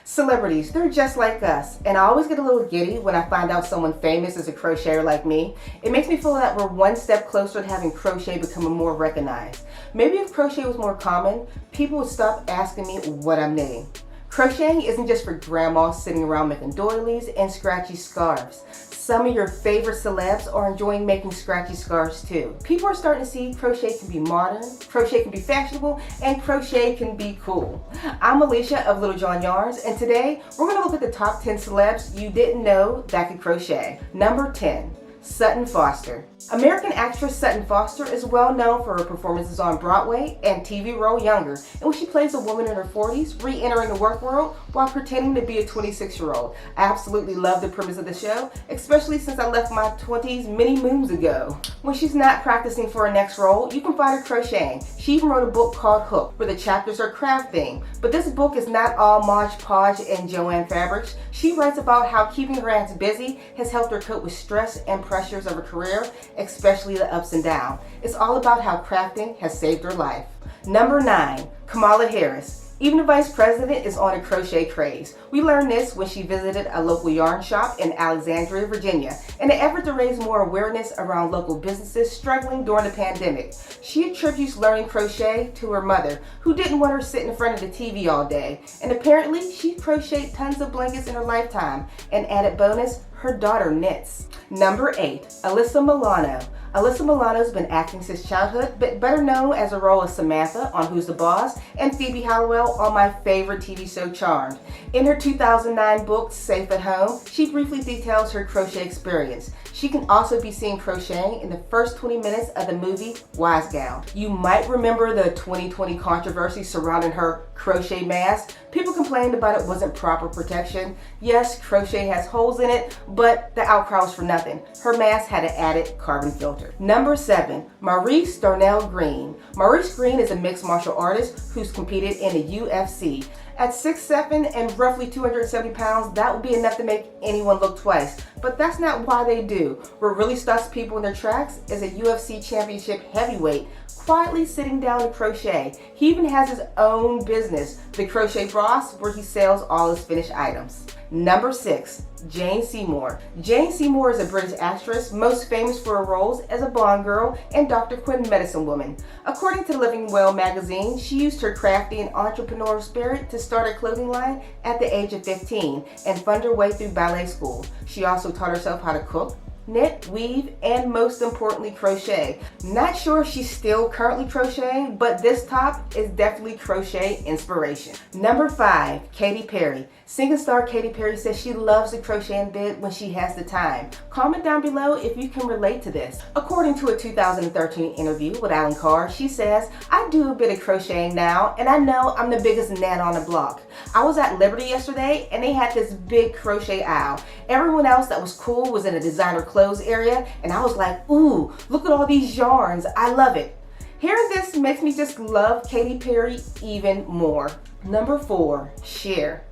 Celebrities, they're just like us, and I always get a little giddy when I find out someone famous is a crocheter like me. It makes me feel that we're one step closer to having crochet become more recognized. Maybe if crochet was more common, people would stop asking me what I'm knitting. Crocheting isn't just for grandmas sitting around making doilies and scratchy scarves. Some of your favorite celebs are enjoying making scratchy scarves too. People are starting to see crochet can be modern, crochet can be fashionable, and crochet can be cool. I'm Alicia of Little John Yarns, and today we're going to look at the top 10 celebs you didn't know that could crochet. Number 10. Sutton Foster. American actress Sutton Foster is well known for her performances on Broadway and TV role Younger, in which she plays a woman in her 40s re-entering the work world while pretending to be a 26-year-old. I absolutely love the premise of the show, especially since I left my 20s many moons ago. When she's not practicing for her next role, you can find her crocheting. She even wrote a book called Hook, where the chapters are craft themed. But this book is not all Mod Podge and Joanne fabrics. She writes about how keeping her hands busy has helped her cope with stress and pressures of her career, especially the ups and downs. It's all about how crafting has saved her life. Number 9. Kamala Harris. Even the vice president is on a crochet craze. We learned this when she visited a local yarn shop in Alexandria, Virginia, in an effort to raise more awareness around local businesses struggling during the pandemic. She attributes learning crochet to her mother, who didn't want her sitting in front of the TV all day. And apparently, she crocheted tons of blankets in her lifetime. An added bonus, her daughter knits. Number 8. Alyssa Milano. Alyssa Milano has been acting since childhood, but better known as the role of Samantha on Who's the Boss and Phoebe Halliwell on my favorite TV show Charmed. In her 2009 book, Safe at Home, she briefly details her crochet experience. She can also be seen crocheting in the first 20 minutes of the movie Wise Gal. You might remember the 2020 controversy surrounding her crochet mask. People complained about it wasn't proper protection. Yes, crochet has holes in it, but the outcry was for nothing. Her mask had an added carbon filter. Number 7. Maurice Greene. Maurice Greene is a mixed martial artist who's competed in the UFC. At 6'7" and roughly 270 pounds, that would be enough to make anyone look twice. But that's not why they do. What really stops people in their tracks is a UFC championship heavyweight quietly sitting down to crochet. He even has his own business, The Crochet Boss, where he sells all his finished items. Number 6. Jane Seymour. Jane Seymour is a British actress, most famous for her roles as a Bond girl and Dr. Quinn Medicine Woman. According to Living Well magazine, she used her crafty and entrepreneurial spirit to start a clothing line at the age of 15 and fund her way through ballet school. She also taught herself how to cook, knit, weave, and most importantly, crochet. Not sure if she's still currently crocheting, but this top is definitely crochet inspiration. Number 5. Katy Perry. Singing star Katy Perry says she loves to crochet and bit when she has the time. Comment down below if you can relate to this. According to a 2013 interview with Alan Carr, she says, "I do a bit of crocheting now, and I know I'm the biggest nan on the block. I was at Liberty yesterday, and they had this big crochet aisle. Everyone else that was cool was in a designer clothes area, and I was like, ooh, look at all these yarns. I love it." Hearing this makes me just love Katy Perry even more. Number 4. Cher.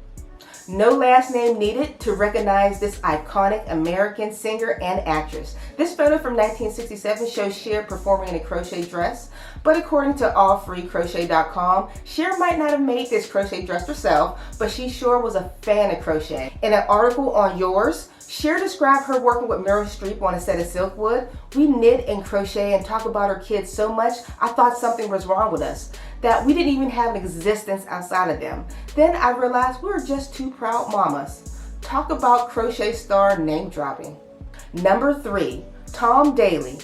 No last name needed to recognize this iconic American singer and actress. This photo from 1967 shows Cher performing in a crochet dress, but according to allfreecrochet.com, Cher might not have made this crochet dress herself, but she sure was a fan of crochet. In an article on Yours, Cher described her working with Meryl Streep on a set of Silkwood. "We knit and crochet and talk about our kids so much, I thought something was wrong with us, that we didn't even have an existence outside of them. Then I realized we were just two proud mamas." Talk about crochet star name dropping. Number 3. Tom Daley.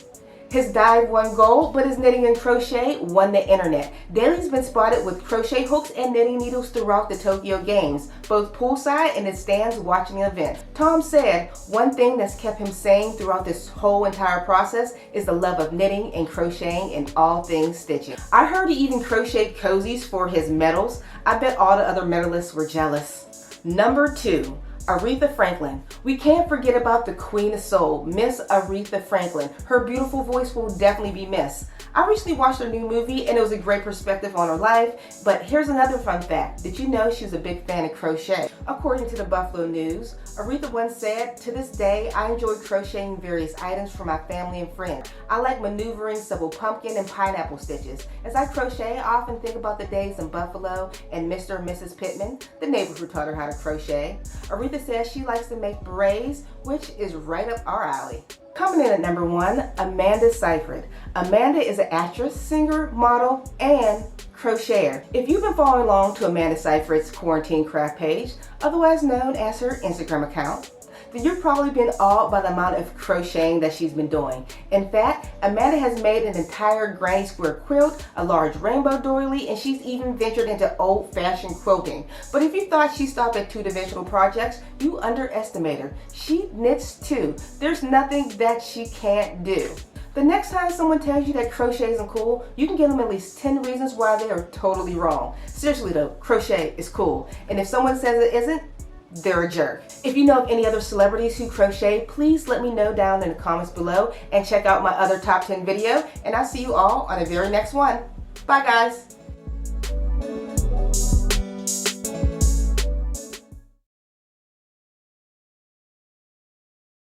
His dive won gold, but his knitting and crochet won the internet. Daley's been spotted with crochet hooks and knitting needles throughout the Tokyo Games, both poolside and in stands watching the event. Tom said, "One thing that's kept him sane throughout this whole entire process is the love of knitting and crocheting and all things stitching." I heard he even crocheted cozies for his medals. I bet all the other medalists were jealous. Number 2. Aretha Franklin. We can't forget about the Queen of Soul, Miss Aretha Franklin. Her beautiful voice will definitely be missed. I recently watched her new movie and it was a great perspective on her life, but here's another fun fact. Did you know she was a big fan of crochet? According to the Buffalo News, Aretha once said, "To this day, I enjoy crocheting various items for my family and friends. I like maneuvering several pumpkin and pineapple stitches. As I crochet, I often think about the days in Buffalo and Mr. and Mrs. Pittman, the neighbor who taught her how to crochet." Aretha says she likes to make berets, which is right up our alley. Coming in at number 1, Amanda Seyfried. Amanda is an actress, singer, model, and crocheter. If you've been following along to Amanda Seyfried's quarantine craft page, otherwise known as her Instagram account, then you've probably been awed by the amount of crocheting that she's been doing. In fact, Amanda has made an entire granny square quilt, a large rainbow doily, and she's even ventured into old-fashioned quilting. But if you thought she stopped at two-dimensional projects, you underestimate her. She knits too. There's nothing that she can't do. The next time someone tells you that crochet isn't cool, you can give them at least 10 reasons why they are totally wrong. Seriously though, crochet is cool. And if someone says it isn't, they're a jerk. If you know of any other celebrities who crochet, please let me know down in the comments below and check out my other top 10 video, and I'll see you all on the very next one. Bye guys.